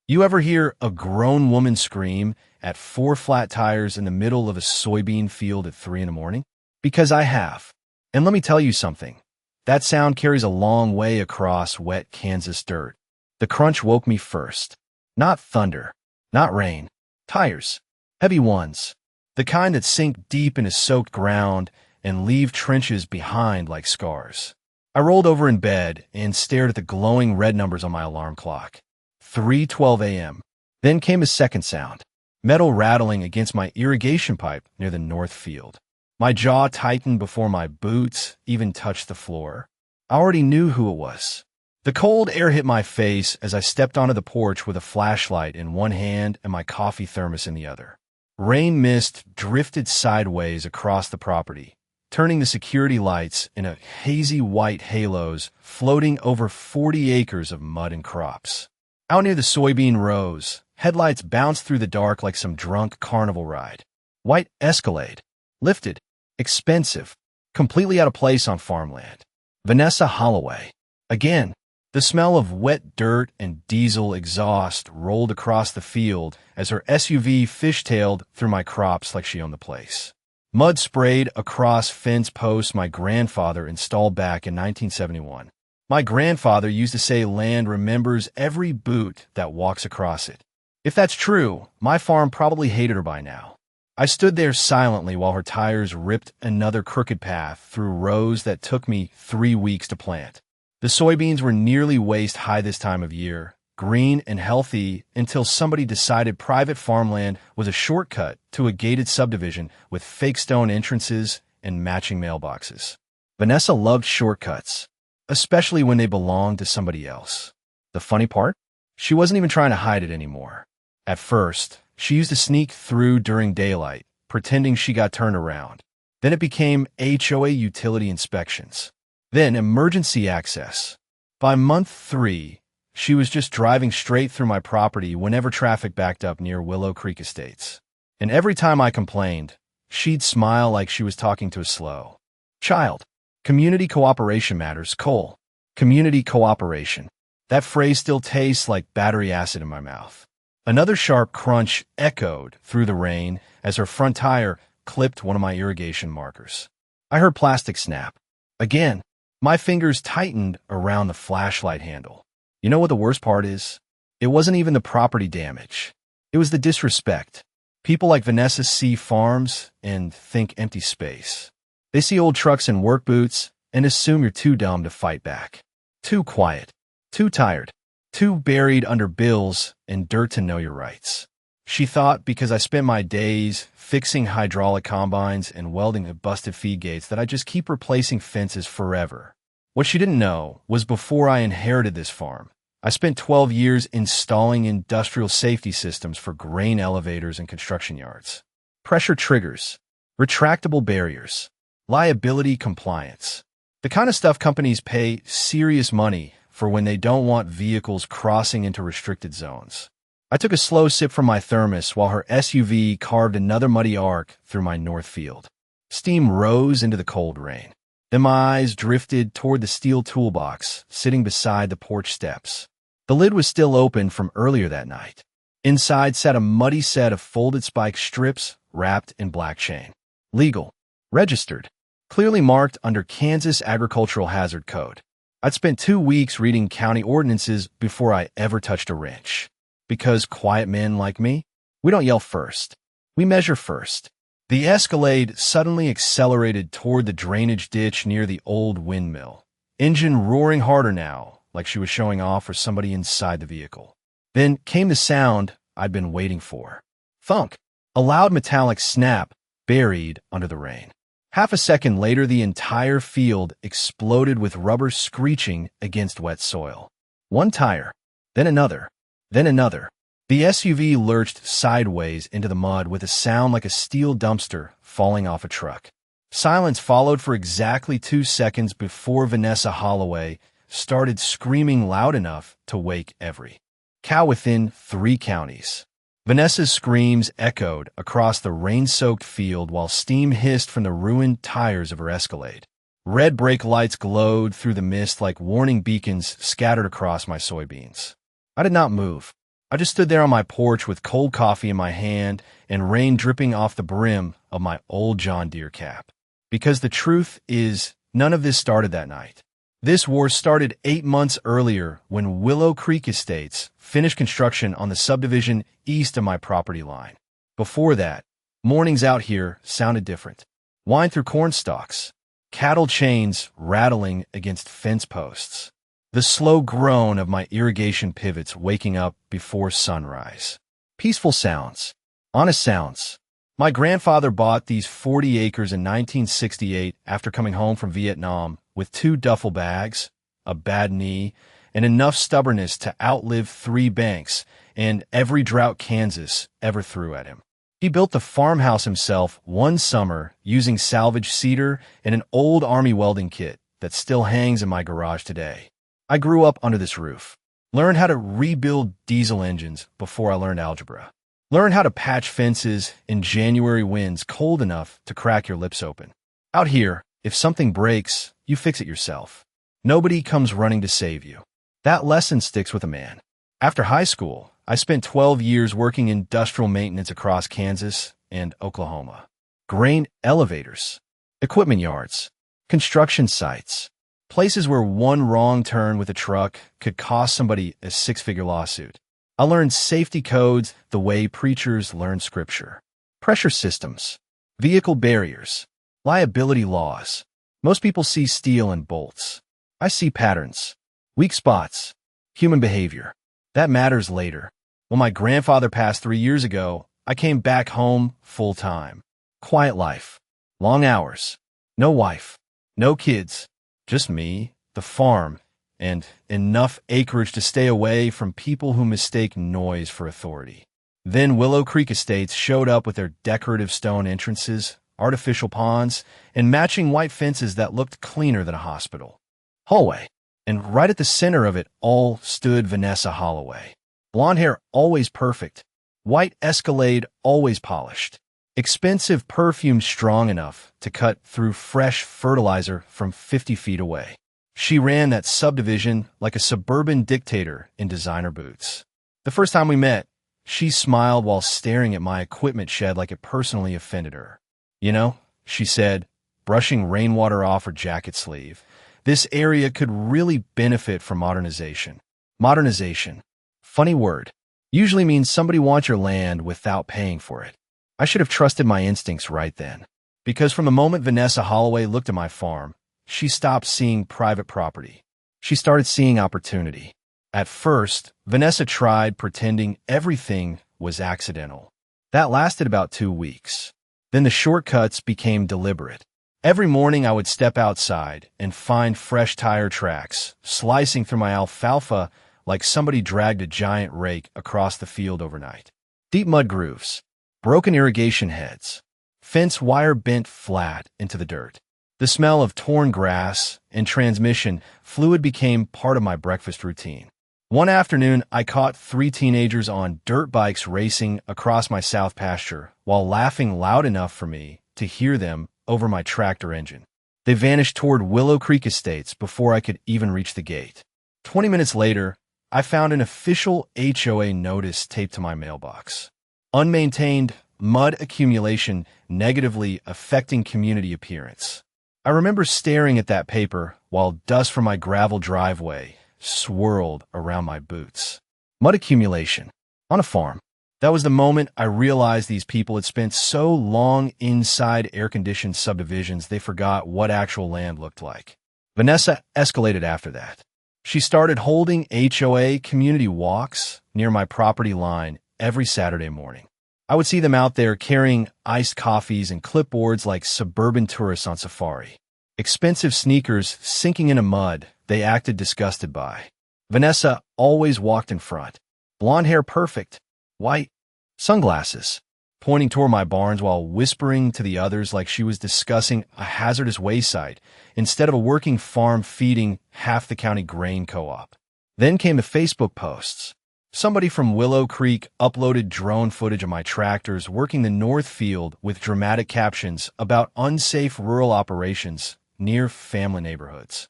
You ever hear a grown woman scream at four flat tires in the middle of a soybean field at 3 in the morning? Because I have. And let me tell you something. That sound carries a long way across wet Kansas dirt. The crunch woke me first. Not thunder, not rain. Tires. Heavy ones. The kind that sink deep into soaked ground and leave trenches behind like scars. I rolled over in bed and stared at the glowing red numbers on my alarm clock. 3:12 a.m. Then came a second sound. Metal rattling against my irrigation pipe near the north field. My jaw tightened before my boots even touched the floor. I already knew who it was. The cold air hit my face as I stepped onto the porch with a flashlight in one hand and my coffee thermos in the other. Rain mist drifted sideways across the property, turning the security lights into hazy white halos floating over 40 acres of mud and crops. Out near the soybean rows, headlights bounced through the dark like some drunk carnival ride. White Escalade. Lifted. Expensive. Completely out of place on farmland. Vanessa Holloway. Again. The smell of wet dirt and diesel exhaust rolled across the field as her SUV fishtailed through my crops like she owned the place. Mud sprayed across fence posts my grandfather installed back in 1971. My grandfather used to say land remembers every boot that walks across it. If that's true, my farm probably hated her by now. I stood there silently while her tires ripped another crooked path through rows that took me 3 weeks to plant. The soybeans were nearly waist high this time of year, green and healthy until somebody decided private farmland was a shortcut to a gated subdivision with fake stone entrances and matching mailboxes. Vanessa loved shortcuts, especially when they belonged to somebody else. The funny part? She wasn't even trying to hide it anymore. At first, she used to sneak through during daylight, pretending she got turned around. Then it became HOA utility inspections. Then emergency access. By month 3, she was just driving straight through my property whenever traffic backed up near Willow Creek Estates. And every time I complained, she'd smile like she was talking to a slow child. Community cooperation matters, Cole. Community cooperation. That phrase still tastes like battery acid in my mouth. Another sharp crunch echoed through the rain as her front tire clipped one of my irrigation markers. I heard plastic snap. Again. My fingers tightened around the flashlight handle. You know what the worst part is? It wasn't even the property damage. It was the disrespect. People like Vanessa see farms and think empty space. They see old trucks and work boots and assume you're too dumb to fight back. Too quiet. Too tired. Too buried under bills and dirt to know your rights. She thought because I spent my days fixing hydraulic combines and welding at busted feed gates that I'd just keep replacing fences forever. What she didn't know was before I inherited this farm, I spent 12 years installing industrial safety systems for grain elevators and construction yards. Pressure triggers, retractable barriers, liability compliance. The kind of stuff companies pay serious money for when they don't want vehicles crossing into restricted zones. I took a slow sip from my thermos while her SUV carved another muddy arc through my north field. Steam rose into the cold rain. Then my eyes drifted toward the steel toolbox sitting beside the porch steps. The lid was still open from earlier that night. Inside sat a muddy set of folded spike strips wrapped in black chain. Legal. Registered. Clearly marked under Kansas Agricultural Hazard Code. I'd spent 2 weeks reading county ordinances before I ever touched a wrench. Because quiet men like me, we don't yell first. We measure first. The Escalade suddenly accelerated toward the drainage ditch near the old windmill. Engine roaring harder now, like she was showing off for somebody inside the vehicle. Then came the sound I'd been waiting for. Thunk. A loud metallic snap buried under the rain. Half a second later, the entire field exploded with rubber screeching against wet soil. One tire, then another. Then another. The SUV lurched sideways into the mud with a sound like a steel dumpster falling off a truck. Silence followed for exactly 2 seconds before Vanessa Holloway started screaming loud enough to wake every cow within 3 counties. Vanessa's screams echoed across the rain-soaked field while steam hissed from the ruined tires of her Escalade. Red brake lights glowed through the mist like warning beacons scattered across my soybeans. I did not move. I just stood there on my porch with cold coffee in my hand and rain dripping off the brim of my old John Deere cap. Because the truth is, none of this started that night. This war started 8 months earlier when Willow Creek Estates finished construction on the subdivision east of my property line. Before that, mornings out here sounded different. Wind through corn stalks, cattle chains rattling against fence posts, the slow groan of my irrigation pivots waking up before sunrise. Peaceful sounds, honest sounds. My grandfather bought these 40 acres in 1968 after coming home from Vietnam with 2 duffel bags, a bad knee, and enough stubbornness to outlive 3 banks and every drought Kansas ever threw at him. He built the farmhouse himself one summer using salvaged cedar and an old Army welding kit that still hangs in my garage today. I grew up under this roof, learned how to rebuild diesel engines before I learned algebra, learned how to patch fences in January winds cold enough to crack your lips open. Out here, if something breaks, you fix it yourself. Nobody comes running to save you. That lesson sticks with a man. After high school, I spent 12 years working industrial maintenance across Kansas and Oklahoma. Grain elevators, equipment yards, construction sites, places where one wrong turn with a truck could cost somebody a 6-figure lawsuit. I learned safety codes the way preachers learn scripture. Pressure systems, vehicle barriers, liability laws. Most people see steel and bolts. I see patterns, weak spots, human behavior. That matters later. When my grandfather passed 3 years ago, I came back home full-time. Quiet life, long hours, no wife, no kids, just me, the farm, and enough acreage to stay away from people who mistake noise for authority. Then Willow Creek Estates showed up with their decorative stone entrances, artificial ponds, and matching white fences that looked cleaner than a hospital. Hallway. And right at the center of it all stood Vanessa Holloway. Blonde hair always perfect, white Escalade always polished, expensive perfume strong enough to cut through fresh fertilizer from 50 feet away. She ran that subdivision like a suburban dictator in designer boots. The first time we met, she smiled while staring at my equipment shed like it personally offended her. You know, she said, brushing rainwater off her jacket sleeve, this area could really benefit from modernization. Modernization, funny word, usually means somebody wants your land without paying for it. I should have trusted my instincts right then. Because from the moment Vanessa Holloway looked at my farm, she stopped seeing private property. She started seeing opportunity. At first, Vanessa tried pretending everything was accidental. That lasted about 2 weeks. Then the shortcuts became deliberate. Every morning I would step outside and find fresh tire tracks, slicing through my alfalfa like somebody dragged a giant rake across the field overnight. Deep mud grooves, broken irrigation heads, fence wire bent flat into the dirt. The smell of torn grass and transmission fluid became part of my breakfast routine. One afternoon, I caught 3 teenagers on dirt bikes racing across my south pasture while laughing loud enough for me to hear them over my tractor engine. They vanished toward Willow Creek Estates before I could even reach the gate. 20 minutes later, I found an official HOA notice taped to my mailbox. Unmaintained mud accumulation negatively affecting community appearance. I remember staring at that paper while dust from my gravel driveway swirled around my boots. Mud accumulation on a farm. That was the moment I realized these people had spent so long inside air-conditioned subdivisions they forgot what actual land looked like. Vanessa escalated after that. She started holding HOA community walks near my property line every Saturday morning. I would see them out there carrying iced coffees and clipboards like suburban tourists on safari. Expensive sneakers sinking into mud they acted disgusted by. Vanessa always walked in front. Blonde hair perfect, white, sunglasses, pointing toward my barns while whispering to the others like she was discussing a hazardous wayside instead of a working farm feeding half the county grain co-op. Then came the Facebook posts. Somebody from Willow Creek uploaded drone footage of my tractors working the north field with dramatic captions about unsafe rural operations near family neighborhoods.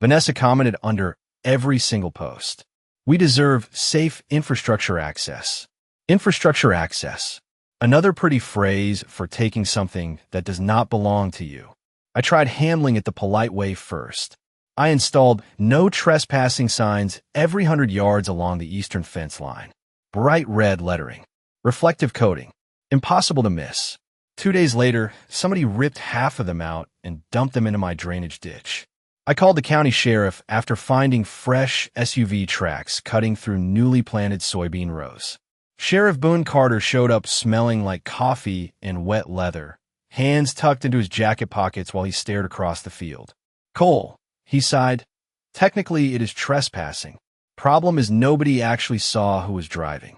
Vanessa commented under every single post. We deserve safe infrastructure access. Infrastructure access. Another pretty phrase for taking something that does not belong to you. I tried handling it the polite way first. I installed no trespassing signs every 100 yards along the eastern fence line. Bright red lettering. Reflective coating. Impossible to miss. 2 days later, somebody ripped half of them out and dumped them into my drainage ditch. I called the county sheriff after finding fresh SUV tracks cutting through newly planted soybean rows. Sheriff Boone Carter showed up smelling like coffee and wet leather, hands tucked into his jacket pockets while he stared across the field. "Cole," he sighed. "Technically, it is trespassing. Problem is nobody actually saw who was driving."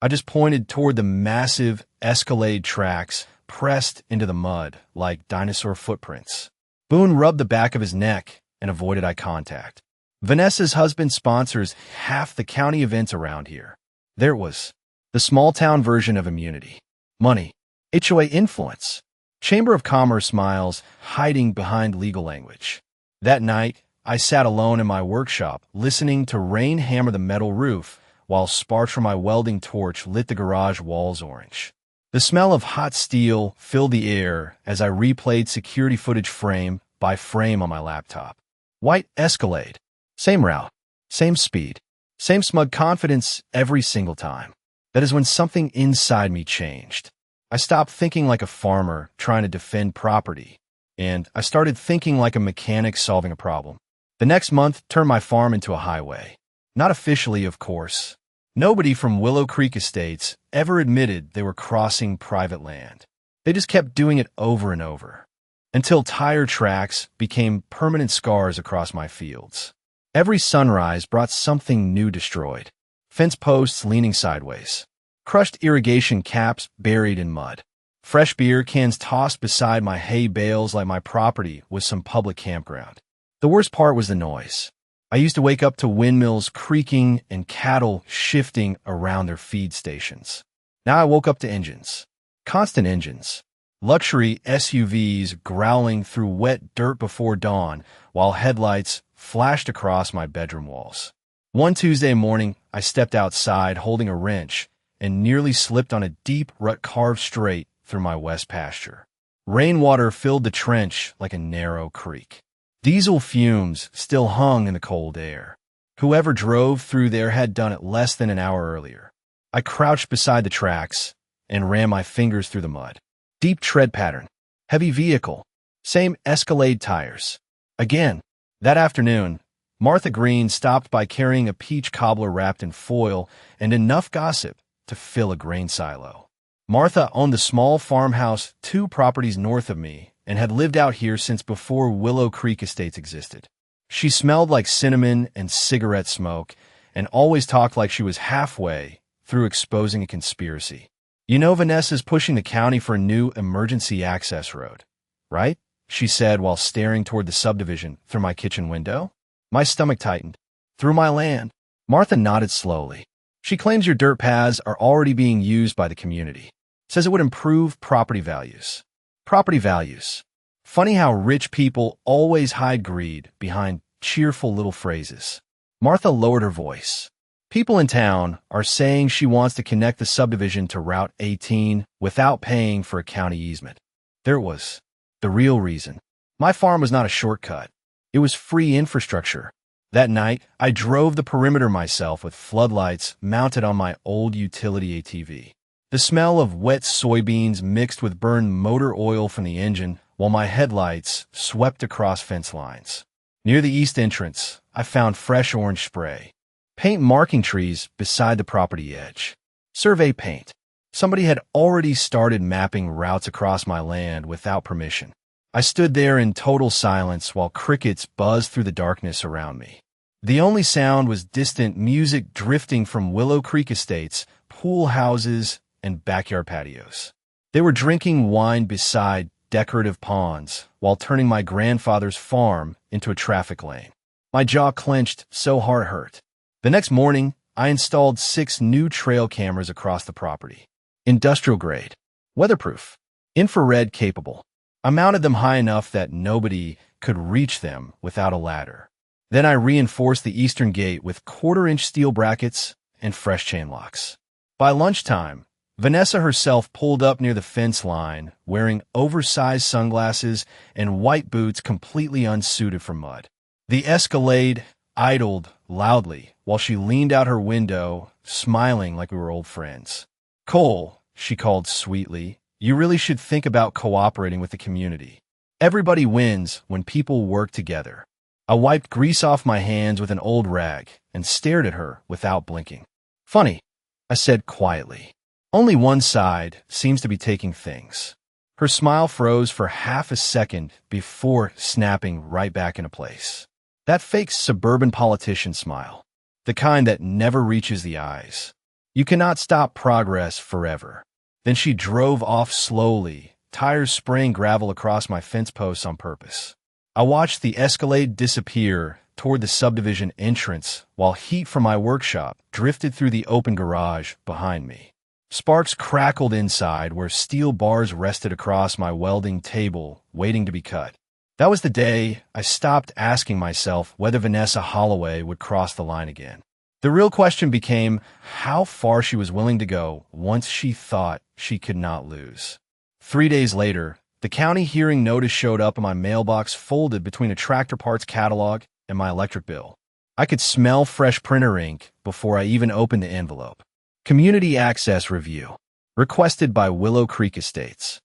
I just pointed toward the massive Escalade tracks pressed into the mud like dinosaur footprints. Boone rubbed the back of his neck and avoided eye contact. Vanessa's husband sponsors half the county events around here. There it was. The small-town version of immunity. Money. HOA influence. Chamber of Commerce smiles, hiding behind legal language. That night, I sat alone in my workshop, listening to rain hammer the metal roof, while sparks from my welding torch lit the garage walls orange. The smell of hot steel filled the air as I replayed security footage frame by frame on my laptop. White Escalade. Same route. Same speed. Same smug confidence every single time. That is when something inside me changed. I stopped thinking like a farmer trying to defend property, and I started thinking like a mechanic solving a problem. The next month turned my farm into a highway. Not officially, of course. Nobody from Willow Creek Estates ever admitted they were crossing private land. They just kept doing it over and over, until tire tracks became permanent scars across my fields. Every sunrise brought something new destroyed. Fence posts leaning sideways. Crushed irrigation caps buried in mud. Fresh beer cans tossed beside my hay bales like my property was some public campground. The worst part was the noise. I used to wake up to windmills creaking and cattle shifting around their feed stations. Now I woke up to engines. Constant engines. Luxury SUVs growling through wet dirt before dawn while headlights flashed across my bedroom walls. One Tuesday morning, I stepped outside holding a wrench and nearly slipped on a deep rut carved straight through my west pasture. Rainwater filled the trench like a narrow creek. Diesel fumes still hung in the cold air. Whoever drove through there had done it less than an hour earlier. I crouched beside the tracks and ran my fingers through the mud. Deep tread pattern. Heavy vehicle. Same Escalade tires. Again. That afternoon, Martha Green stopped by carrying a peach cobbler wrapped in foil and enough gossip to fill a grain silo. Martha owned the small farmhouse 2 properties north of me and had lived out here since before Willow Creek Estates existed. She smelled like cinnamon and cigarette smoke and always talked like she was halfway through exposing a conspiracy. "You know Vanessa's pushing the county for a new emergency access road, right?" she said while staring toward the subdivision through my kitchen window. My stomach tightened. "Through my land." Martha nodded slowly. "She claims your dirt paths are already being used by the community. Says it would improve property values." Property values. Funny how rich people always hide greed behind cheerful little phrases. Martha lowered her voice. "People in town are saying she wants to connect the subdivision to Route 18 without paying for a county easement." There it was. The real reason. My farm was not a shortcut. It was free infrastructure. That night, I drove the perimeter myself with floodlights mounted on my old utility ATV. The smell of wet soybeans mixed with burned motor oil from the engine while my headlights swept across fence lines. Near the east entrance, I found fresh orange spray. Paint marking trees beside the property edge. Survey paint. Somebody had already started mapping routes across my land without permission. I stood there in total silence while crickets buzzed through the darkness around me. The only sound was distant music drifting from Willow Creek Estates, pool houses, and backyard patios. They were drinking wine beside decorative ponds while turning my grandfather's farm into a traffic lane. My jaw clenched so hard it hurt. The next morning, I installed 6 new trail cameras across the property. Industrial grade. Weatherproof. Infrared capable. I mounted them high enough that nobody could reach them without a ladder. Then I reinforced the eastern gate with quarter-inch steel brackets and fresh chain locks. By lunchtime, Vanessa herself pulled up near the fence line, wearing oversized sunglasses and white boots completely unsuited for mud. The Escalade idled loudly while she leaned out her window, smiling like we were old friends. "Cole," she called sweetly, "you really should think about cooperating with the community. Everybody wins when people work together." I wiped grease off my hands with an old rag and stared at her without blinking. "Funny," I said quietly. "Only one side seems to be taking things." Her smile froze for half a second before snapping right back into place. That fake suburban politician smile. The kind that never reaches the eyes. You cannot stop progress forever. Then she drove off slowly, tires spraying gravel across my fence posts on purpose. I watched the Escalade disappear toward the subdivision entrance while heat from my workshop drifted through the open garage behind me. Sparks crackled inside where steel bars rested across my welding table, waiting to be cut. That was the day I stopped asking myself whether Vanessa Holloway would cross the line again. The real question became how far she was willing to go once she thought she could not lose. 3 days later, the county hearing notice showed up in my mailbox folded between a tractor parts catalog and my electric bill. I could smell fresh printer ink before I even opened the envelope. Community Access Review. Requested by Willow Creek Estates.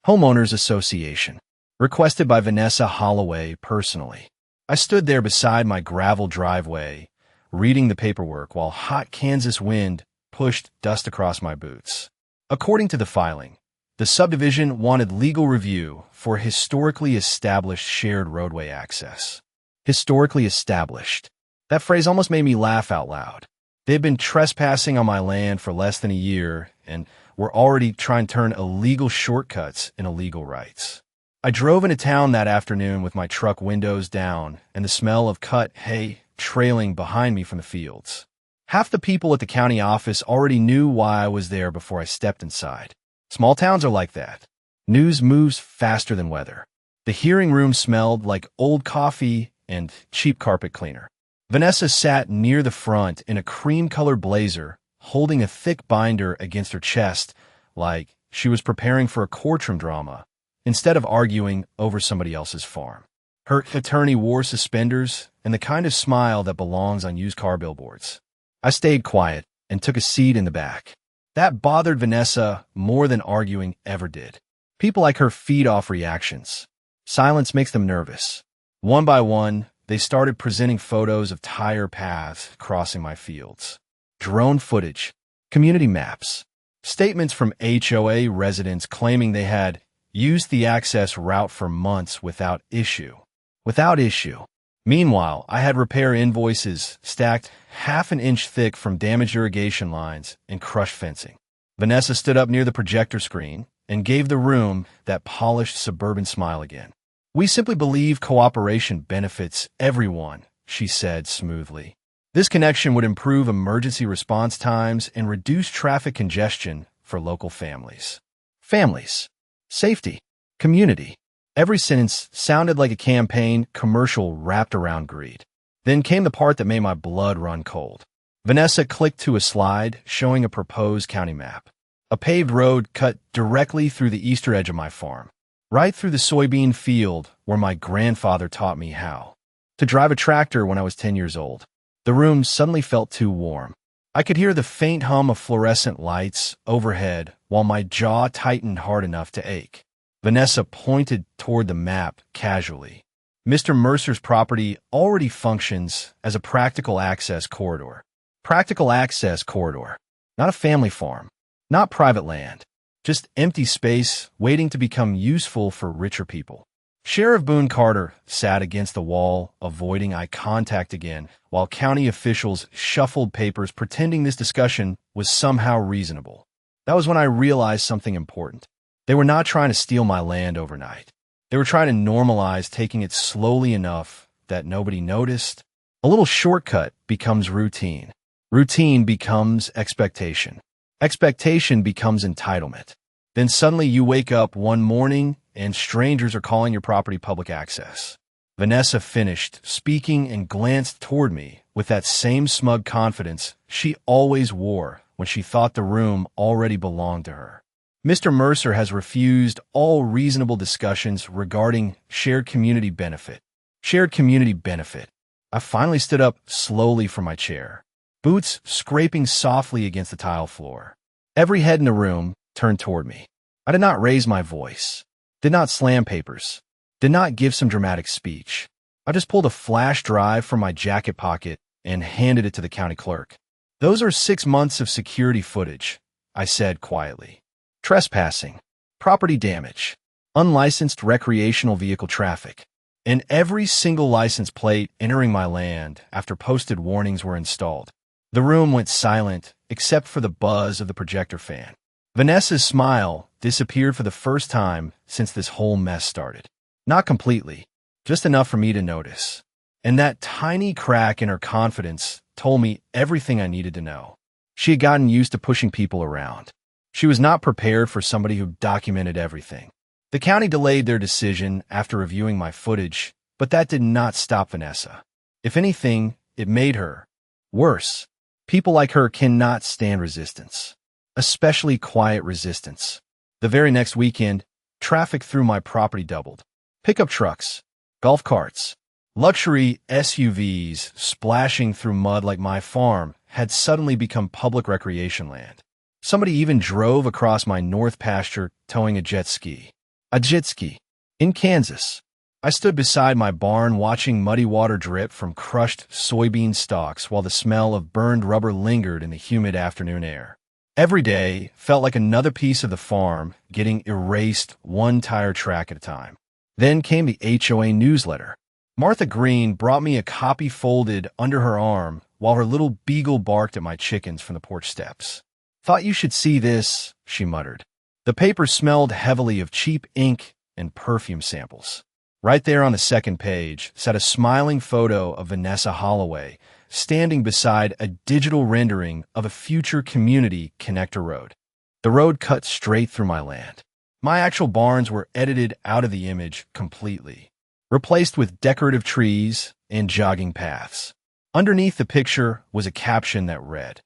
Homeowners Association. Requested by Vanessa Holloway personally. I stood there beside my gravel driveway, reading the paperwork while hot Kansas wind pushed dust across my boots. According to the filing, the subdivision wanted legal review for historically established shared roadway access. Historically established. That phrase almost made me laugh out loud. They've been trespassing on my land for less than a year and were already trying to turn illegal shortcuts into legal rights. I drove into town that afternoon with my truck windows down and the smell of cut hay trailing behind me from the fields. Half the people at the county office already knew why I was there before I stepped inside. Small towns are like that. News moves faster than weather. The hearing room smelled like old coffee and cheap carpet cleaner. Vanessa sat near the front in a cream-colored blazer, holding a thick binder against her chest like she was preparing for a courtroom drama instead of arguing over somebody else's farm. Her attorney wore suspenders and the kind of smile that belongs on used car billboards. I stayed quiet and took a seat in the back. That bothered Vanessa more than arguing ever did. People like her feed off reactions. Silence makes them nervous. One by one, they started presenting photos of tire paths crossing my fields. Drone footage, community maps, statements from HOA residents claiming they had used the access route for months without issue. Without issue. Meanwhile, I had repair invoices stacked half an inch thick from damaged irrigation lines and crushed fencing. Vanessa stood up near the projector screen and gave the room that polished suburban smile again. "We simply believe cooperation benefits everyone," she said smoothly. "This connection would improve emergency response times and reduce traffic congestion for local families." Families. Safety. Community. Every sentence sounded like a campaign commercial wrapped around greed. Then came the part that made my blood run cold. Vanessa clicked to a slide showing a proposed county map. A paved road cut directly through the eastern edge of my farm, right through the soybean field where my grandfather taught me how to drive a tractor when I was 10 years old. The room suddenly felt too warm. I could hear the faint hum of fluorescent lights overhead while my jaw tightened hard enough to ache. Vanessa pointed toward the map casually. Mr. Mercer's property already functions as a practical access corridor. Practical access corridor. Not a family farm. Not private land. Just empty space waiting to become useful for richer people. Sheriff Boone Carter sat against the wall, avoiding eye contact again, while county officials shuffled papers pretending this discussion was somehow reasonable. That was when I realized something important. They were not trying to steal my land overnight. They were trying to normalize taking it slowly enough that nobody noticed. A little shortcut becomes routine. Routine becomes expectation. Expectation becomes entitlement. Then suddenly you wake up one morning and strangers are calling your property public access. Vanessa finished speaking and glanced toward me with that same smug confidence she always wore when she thought the room already belonged to her. Mr. Mercer has refused all reasonable discussions regarding shared community benefit. Shared community benefit. I finally stood up slowly from my chair, boots scraping softly against the tile floor. Every head in the room turned toward me. I did not raise my voice, did not slam papers, did not give some dramatic speech. I just pulled a flash drive from my jacket pocket and handed it to the county clerk. "Those are 6 months of security footage," I said quietly. "Trespassing, property damage, unlicensed recreational vehicle traffic, and every single license plate entering my land after posted warnings were installed." The room went silent except for the buzz of the projector fan. Vanessa's smile disappeared for the first time since this whole mess started. Not completely, just enough for me to notice. And that tiny crack in her confidence told me everything I needed to know. She had gotten used to pushing people around. She was not prepared for somebody who documented everything. The county delayed their decision after reviewing my footage, but that did not stop Vanessa. If anything, it made her worse. People like her cannot stand resistance, especially quiet resistance. The very next weekend, traffic through my property doubled. Pickup trucks, golf carts, luxury SUVs splashing through mud like my farm had suddenly become public recreation land. Somebody even drove across my north pasture towing a jet ski. A jet ski. In Kansas, I stood beside my barn watching muddy water drip from crushed soybean stalks while the smell of burned rubber lingered in the humid afternoon air. Every day felt like another piece of the farm getting erased one tire track at a time. Then came the HOA newsletter. Martha Green brought me a copy folded under her arm while her little beagle barked at my chickens from the porch steps. "Thought you should see this," she muttered. The paper smelled heavily of cheap ink and perfume samples. Right there on the second page sat a smiling photo of Vanessa Holloway standing beside a digital rendering of a future community connector road. The road cut straight through my land. My actual barns were edited out of the image completely, replaced with decorative trees and jogging paths. Underneath the picture was a caption that read,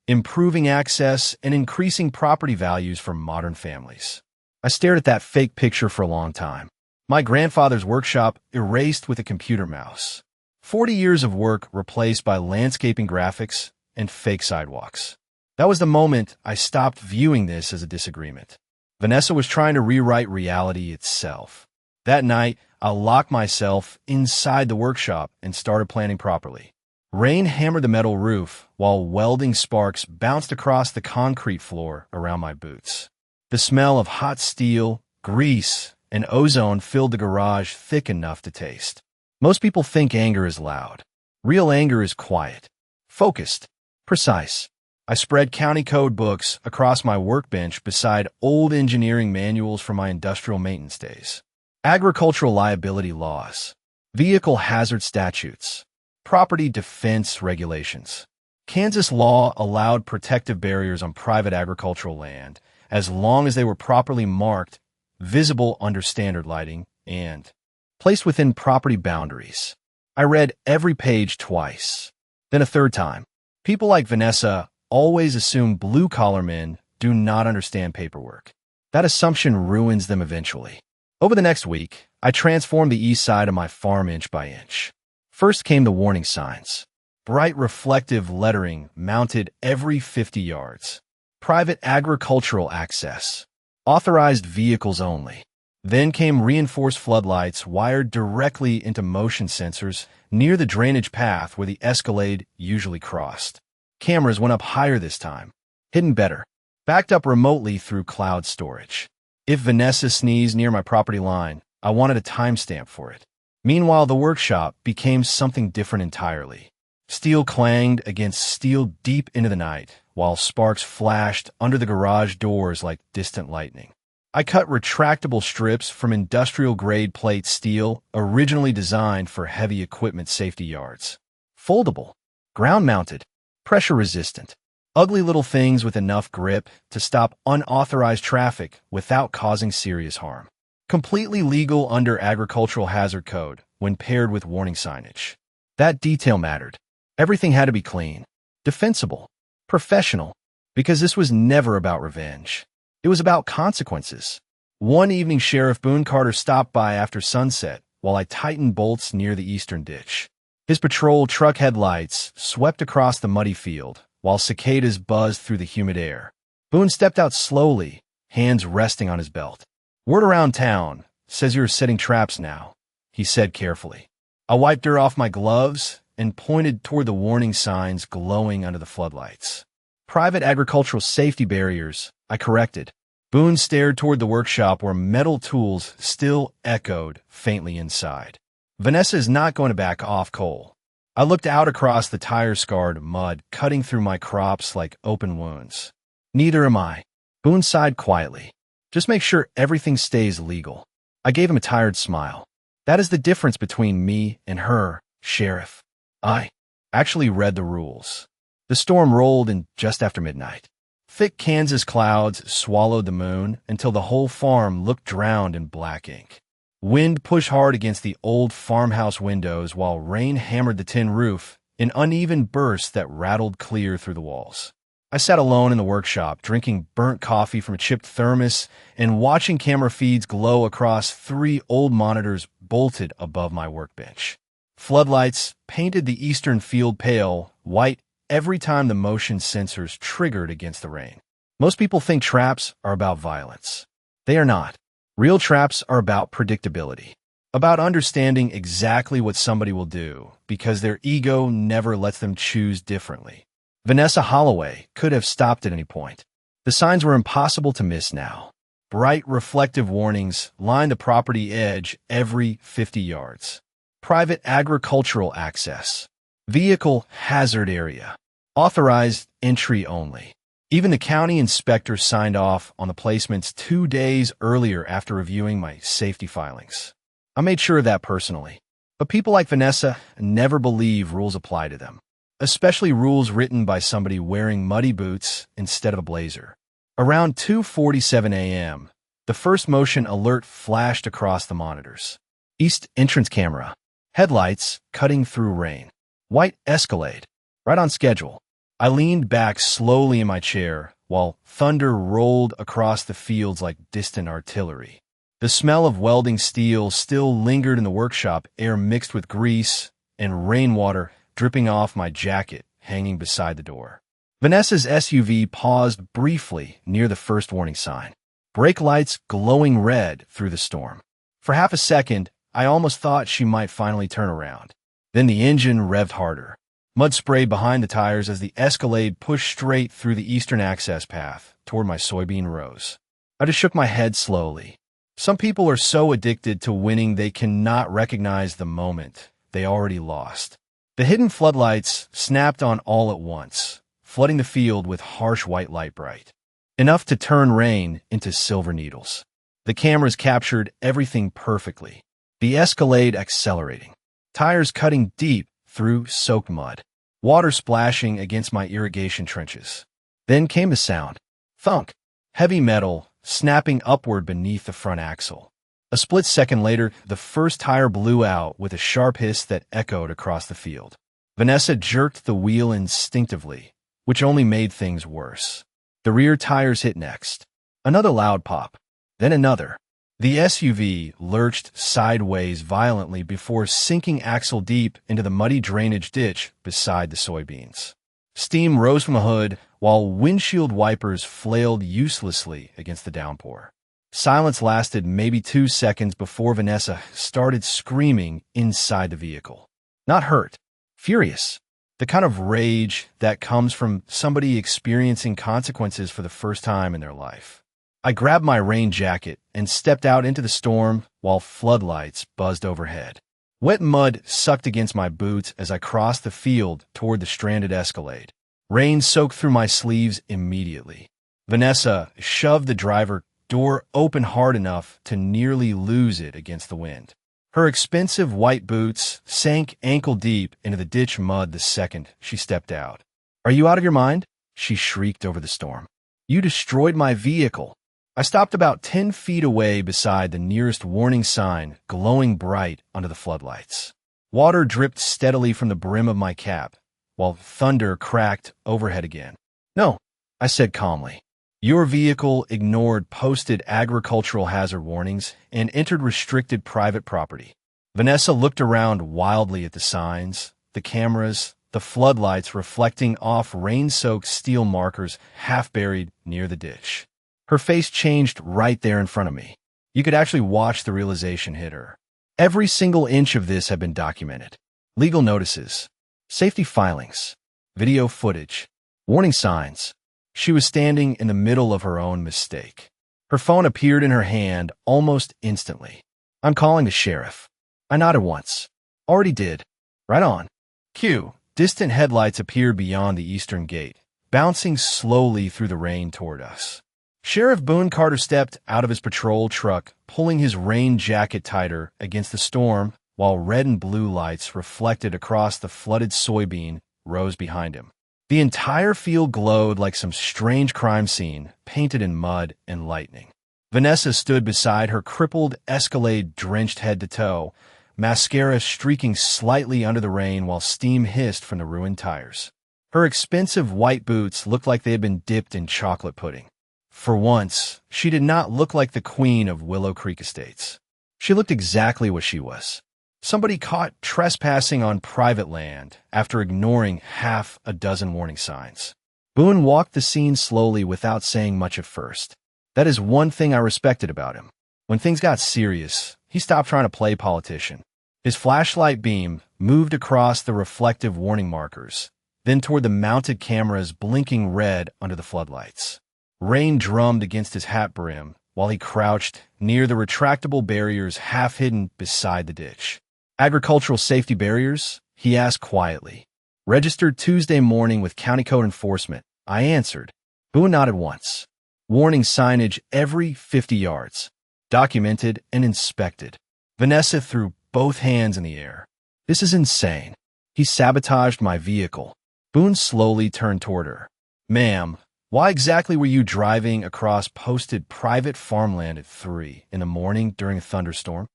"Improving access and increasing property values for modern families." I stared at that fake picture for a long time. My grandfather's workshop erased with a computer mouse. 40 years of work replaced by landscaping graphics and fake sidewalks. That was the moment I stopped viewing this as a disagreement. Vanessa was trying to rewrite reality itself. That night, I locked myself inside the workshop and started planning properly. Rain hammered the metal roof while welding sparks bounced across the concrete floor around my boots. The smell of hot steel, grease, and ozone filled the garage thick enough to taste. Most people think anger is loud. Real anger is quiet, focused, precise. I spread county code books across my workbench beside old engineering manuals from my industrial maintenance days. Agricultural liability laws, vehicle hazard statutes, property defense regulations. Kansas law allowed protective barriers on private agricultural land as long as they were properly marked, visible under standard lighting, and placed within property boundaries. I read every page twice, then a third time. People like Vanessa always assume blue-collar men do not understand paperwork. That assumption ruins them eventually. Over the next week, I transformed the east side of my farm inch by inch. First came the warning signs. Bright reflective lettering mounted every 50 yards. Private agricultural access. Authorized vehicles only. Then came reinforced floodlights wired directly into motion sensors near the drainage path where the Escalade usually crossed. Cameras went up higher this time, hidden better, backed up remotely through cloud storage. If Vanessa sneezed near my property line, I wanted a timestamp for it. Meanwhile, the workshop became something different entirely. Steel clanged against steel deep into the night, while sparks flashed under the garage doors like distant lightning. I cut retractable strips from industrial-grade plate steel originally designed for heavy equipment safety yards. Foldable, ground-mounted, pressure-resistant, ugly little things with enough grip to stop unauthorized traffic without causing serious harm. Completely legal under agricultural hazard code when paired with warning signage. That detail mattered. Everything had to be clean, defensible, professional, because this was never about revenge. It was about consequences. One evening, Sheriff Boone Carter stopped by after sunset while I tightened bolts near the eastern ditch. His patrol truck headlights swept across the muddy field while cicadas buzzed through the humid air. Boone stepped out slowly, hands resting on his belt. "Word around town says you're setting traps now," he said carefully. I wiped dirt off my gloves and pointed toward the warning signs glowing under the floodlights. "Private agricultural safety barriers," I corrected. Boone stared toward the workshop where metal tools still echoed faintly inside. "Vanessa is not going to back off, Cole." I looked out across the tire-scarred mud cutting through my crops like open wounds. "Neither am I." Boone sighed quietly. "Just make sure everything stays legal." I gave him a tired smile. "That is the difference between me and her, Sheriff. I actually read the rules." The storm rolled in just after midnight. Thick Kansas clouds swallowed the moon until the whole farm looked drowned in black ink. Wind pushed hard against the old farmhouse windows while rain hammered the tin roof in uneven bursts that rattled clear through the walls. I sat alone in the workshop, drinking burnt coffee from a chipped thermos and watching camera feeds glow across 3 old monitors bolted above my workbench. Floodlights painted the eastern field pale white every time the motion sensors triggered against the rain. Most people think traps are about violence. They are not. Real traps are about predictability, about understanding exactly what somebody will do because their ego never lets them choose differently. Vanessa Holloway could have stopped at any point. The signs were impossible to miss now. Bright, reflective warnings lined the property edge every 50 yards. Private agricultural access. Vehicle hazard area. Authorized entry only. Even the county inspector signed off on the placements 2 days earlier after reviewing my safety filings. I made sure of that personally. But people like Vanessa never believe rules apply to them, especially rules written by somebody wearing muddy boots instead of a blazer. Around 2:47 a.m., the first motion alert flashed across the monitors. East entrance camera. Headlights cutting through rain. White Escalade. Right on schedule. I leaned back slowly in my chair while thunder rolled across the fields like distant artillery. The smell of welding steel still lingered in the workshop, air mixed with grease and rainwater dripping off my jacket hanging beside the door. Vanessa's SUV paused briefly near the first warning sign, brake lights glowing red through the storm. For half a second, I almost thought she might finally turn around. Then the engine revved harder. Mud sprayed behind the tires as the Escalade pushed straight through the eastern access path toward my soybean rows. I just shook my head slowly. Some people are so addicted to winning they cannot recognize the moment they already lost. The hidden floodlights snapped on all at once, flooding the field with harsh white light bright, enough to turn rain into silver needles. The cameras captured everything perfectly. The Escalade accelerating, tires cutting deep through soaked mud, water splashing against my irrigation trenches. Then came the sound. Thunk. Heavy metal snapping upward beneath the front axle. A split second later, the first tire blew out with a sharp hiss that echoed across the field. Vanessa jerked the wheel instinctively, which only made things worse. The rear tires hit next. Another loud pop. Then another. The SUV lurched sideways violently before sinking axle deep into the muddy drainage ditch beside the soybeans. Steam rose from the hood while windshield wipers flailed uselessly against the downpour. Silence lasted maybe 2 seconds before Vanessa started screaming inside the vehicle. Not hurt, furious. The kind of rage that comes from somebody experiencing consequences for the first time in their life. I grabbed my rain jacket and stepped out into the storm while floodlights buzzed overhead. Wet mud sucked against my boots as I crossed the field toward the stranded Escalade. Rain soaked through my sleeves immediately. Vanessa shoved the driver door open hard enough to nearly lose it against the wind. Her expensive white boots sank ankle-deep into the ditch mud the second she stepped out. "Are you out of your mind?" she shrieked over the storm. "You destroyed my vehicle." I stopped about 10 feet away beside the nearest warning sign, glowing bright under the floodlights. Water dripped steadily from the brim of my cap, while thunder cracked overhead again. "No," I said calmly. "Your vehicle ignored posted agricultural hazard warnings and entered restricted private property." Vanessa looked around wildly at the signs, the cameras, the floodlights reflecting off rain-soaked steel markers half buried near the ditch. Her face changed right there in front of me. You could actually watch the realization hit her. Every single inch of this had been documented. Legal notices, safety filings, video footage, warning signs. She was standing in the middle of her own mistake. Her phone appeared in her hand almost instantly. "I'm calling the sheriff." I nodded once. "Already did." "Right on." Cue. Distant headlights appeared beyond the eastern gate, bouncing slowly through the rain toward us. Sheriff Boone Carter stepped out of his patrol truck, pulling his rain jacket tighter against the storm, while red and blue lights reflected across the flooded soybean rows behind him. The entire field glowed like some strange crime scene, painted in mud and lightning. Vanessa stood beside her crippled Escalade drenched head to toe, mascara streaking slightly under the rain while steam hissed from the ruined tires. Her expensive white boots looked like they had been dipped in chocolate pudding. For once, she did not look like the queen of Willow Creek Estates. She looked exactly what she was. Somebody caught trespassing on private land after ignoring half a dozen warning signs. Boone walked the scene slowly without saying much at first. That is one thing I respected about him. When things got serious, he stopped trying to play politician. His flashlight beam moved across the reflective warning markers, then toward the mounted cameras blinking red under the floodlights. Rain drummed against his hat brim while he crouched near the retractable barriers half hidden beside the ditch. "Agricultural safety barriers?" he asked quietly. "Registered Tuesday morning with County Code Enforcement," I answered. Boone nodded once. "Warning signage every 50 yards. Documented and inspected." Vanessa threw both hands in the air. "This is insane. He sabotaged my vehicle." Boone slowly turned toward her. "Ma'am, why exactly were you driving across posted private farmland at 3 in the morning during a thunderstorm?"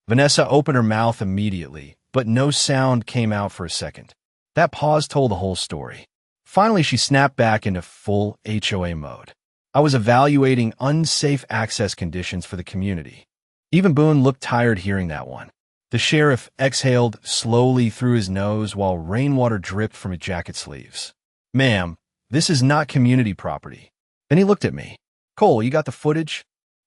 Vanessa opened her mouth immediately, but no sound came out for a second. That pause told the whole story. Finally, she snapped back into full HOA mode. "I was evaluating unsafe access conditions for the community." Even Boone looked tired hearing that one. The sheriff exhaled slowly through his nose while rainwater dripped from his jacket sleeves. "Ma'am, this is not community property." Then he looked at me. "Cole, you got the footage?"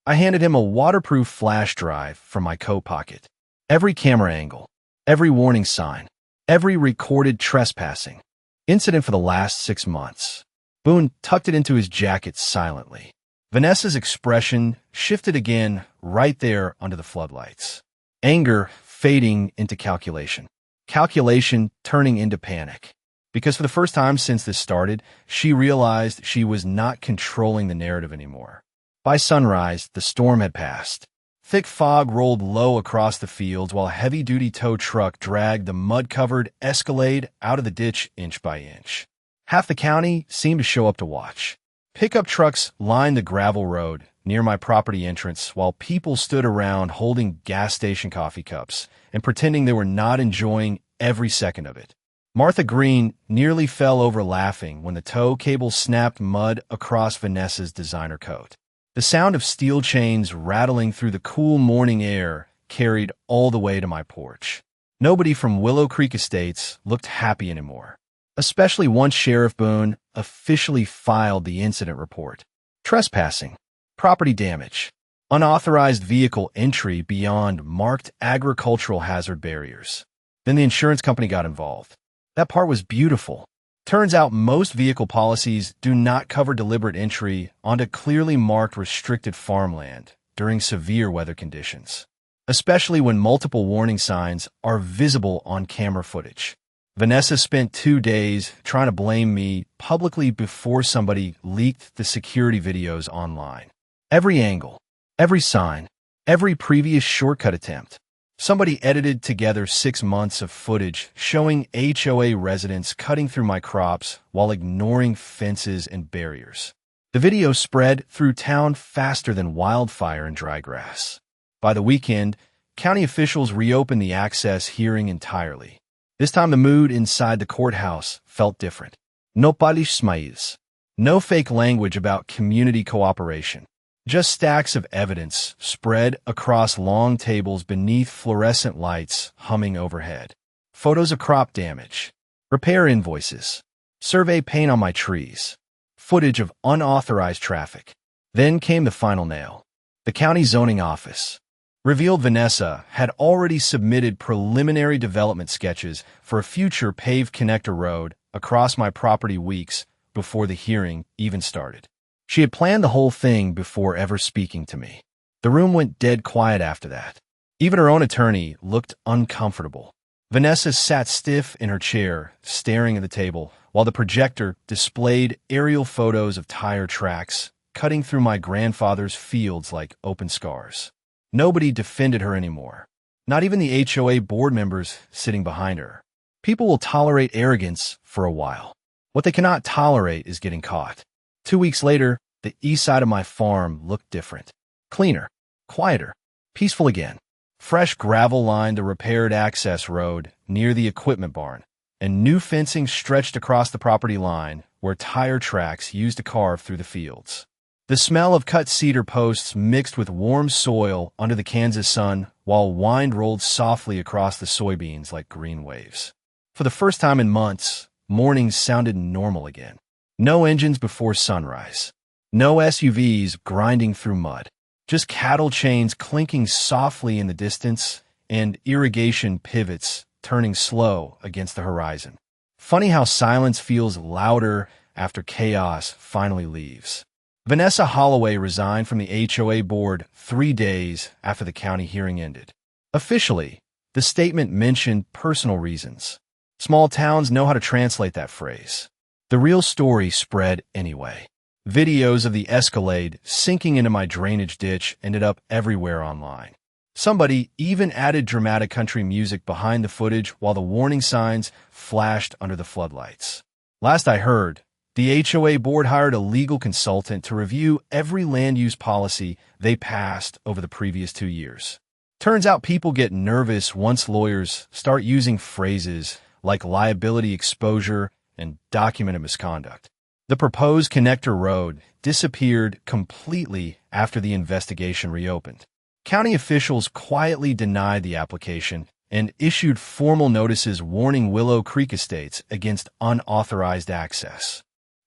I handed him a waterproof flash drive from my coat pocket. Every camera angle, every warning sign, every recorded trespassing incident for the last 6 months. Boone tucked it into his jacket silently. Vanessa's expression shifted again right there under the floodlights. Anger fading into calculation. Calculation turning into panic. Because for the first time since this started, she realized she was not controlling the narrative anymore. By sunrise, the storm had passed. Thick fog rolled low across the fields while a heavy-duty tow truck dragged the mud-covered Escalade out of the ditch inch by inch. Half the county seemed to show up to watch. Pickup trucks lined the gravel road near my property entrance while people stood around holding gas station coffee cups and pretending they were not enjoying every second of it. Martha Green nearly fell over laughing when the tow cable snapped mud across Vanessa's designer coat. The sound of steel chains rattling through the cool morning air carried all the way to my porch. Nobody from Willow Creek Estates looked happy anymore, especially once Sheriff Boone officially filed the incident report. Trespassing, property damage, unauthorized vehicle entry beyond marked agricultural hazard barriers. Then the insurance company got involved. That part was beautiful. Turns out most vehicle policies do not cover deliberate entry onto clearly marked restricted farmland during severe weather conditions, especially when multiple warning signs are visible on camera footage. Vanessa spent 2 days trying to blame me publicly before somebody leaked the security videos online. Every angle, every sign, every previous shortcut attempt. Somebody edited together 6 months of footage showing HOA residents cutting through my crops while ignoring fences and barriers. The video spread through town faster than wildfire in dry grass. By the weekend, county officials reopened the access hearing entirely. This time the mood inside the courthouse felt different. No palish smiles. No fake language about community cooperation. Just stacks of evidence spread across long tables beneath fluorescent lights humming overhead. Photos of crop damage. Repair invoices. Survey paint on my trees. Footage of unauthorized traffic. Then came the final nail. The county zoning office revealed Vanessa had already submitted preliminary development sketches for a future paved connector road across my property weeks before the hearing even started. She had planned the whole thing before ever speaking to me. The room went dead quiet after that. Even her own attorney looked uncomfortable. Vanessa sat stiff in her chair, staring at the table, while the projector displayed aerial photos of tire tracks cutting through my grandfather's fields like open scars. Nobody defended her anymore. Not even the HOA board members sitting behind her. People will tolerate arrogance for a while. What they cannot tolerate is getting caught. 2 weeks later, the east side of my farm looked different. Cleaner, quieter, peaceful again. Fresh gravel lined the repaired access road near the equipment barn, and new fencing stretched across the property line where tire tracks used to carve through the fields. The smell of cut cedar posts mixed with warm soil under the Kansas sun while wind rolled softly across the soybeans like green waves. For the first time in months, mornings sounded normal again. No engines before sunrise. No SUVs grinding through mud. Just cattle chains clinking softly in the distance and irrigation pivots turning slow against the horizon. Funny how silence feels louder after chaos finally leaves. Vanessa Holloway resigned from the HOA board 3 days after the county hearing ended. Officially, the statement mentioned personal reasons. Small towns know how to translate that phrase. The real story spread anyway. Videos of the Escalade sinking into my drainage ditch ended up everywhere online. Somebody even added dramatic country music behind the footage while the warning signs flashed under the floodlights. Last I heard, the HOA board hired a legal consultant to review every land use policy they passed over the previous 2 years. Turns out people get nervous once lawyers start using phrases like liability exposure and documented misconduct. The proposed connector road disappeared completely after the investigation reopened. County officials quietly denied the application and issued formal notices warning Willow Creek Estates against unauthorized access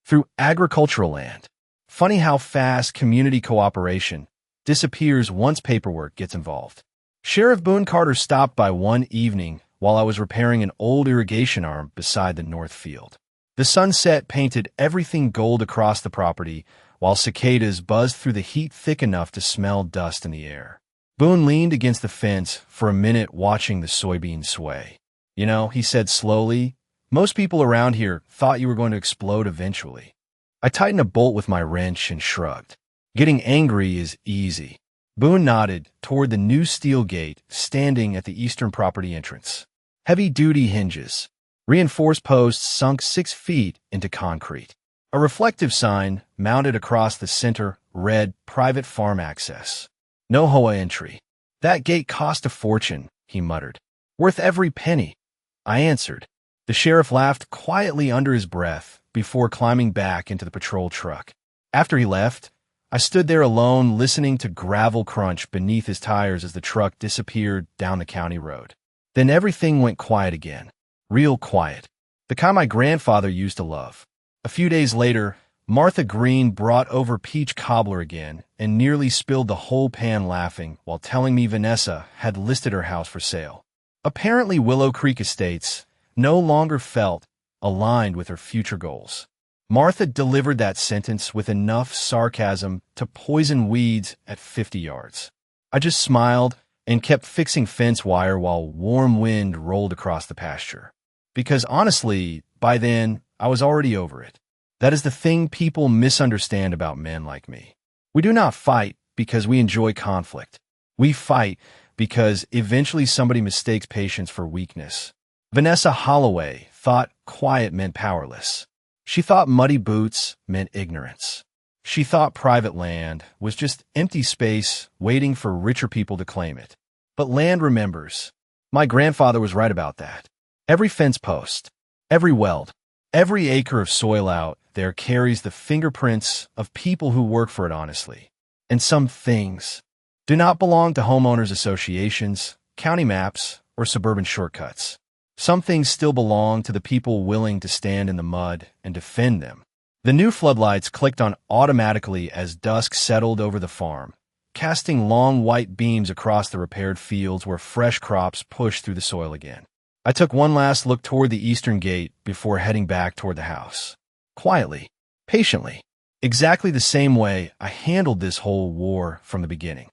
through agricultural land. Funny how fast community cooperation disappears once paperwork gets involved. Sheriff Boone Carter stopped by one evening while I was repairing an old irrigation arm beside the north field. The sunset painted everything gold across the property, while cicadas buzzed through the heat thick enough to smell dust in the air. Boone leaned against the fence for a minute watching the soybeans sway. "You know," he said slowly, "most people around here thought you were going to explode eventually." I tightened a bolt with my wrench and shrugged. Getting angry is easy. Boone nodded toward the new steel gate standing at the eastern property entrance. Heavy-duty hinges. Reinforced posts sunk 6 feet into concrete. A reflective sign mounted across the center read "Private Farm Access." No HOA entry. "That gate cost a fortune," he muttered. "Worth every penny." I answered. The sheriff laughed quietly under his breath before climbing back into the patrol truck. After he left, I stood there alone listening to gravel crunch beneath his tires as the truck disappeared down the county road. Then everything went quiet again. Real quiet. The kind my grandfather used to love. A few days later, Martha Green brought over peach cobbler again and nearly spilled the whole pan laughing while telling me Vanessa had listed her house for sale. Apparently Willow Creek Estates no longer felt aligned with her future goals. Martha delivered that sentence with enough sarcasm to poison weeds at 50 yards. I just smiled and kept fixing fence wire while warm wind rolled across the pasture. Because honestly, by then, I was already over it. That is the thing people misunderstand about men like me. We do not fight because we enjoy conflict. We fight because eventually somebody mistakes patience for weakness. Vanessa Holloway thought quiet meant powerless. She thought muddy boots meant ignorance. She thought private land was just empty space waiting for richer people to claim it. But land remembers. My grandfather was right about that. Every fence post, every weld, every acre of soil out there carries the fingerprints of people who work for it honestly. And some things do not belong to homeowners associations, county maps, or suburban shortcuts. Some things still belong to the people willing to stand in the mud and defend them. The new floodlights clicked on automatically as dusk settled over the farm, casting long white beams across the repaired fields where fresh crops pushed through the soil again. I took one last look toward the eastern gate before heading back toward the house. Quietly, patiently, exactly the same way I handled this whole war from the beginning.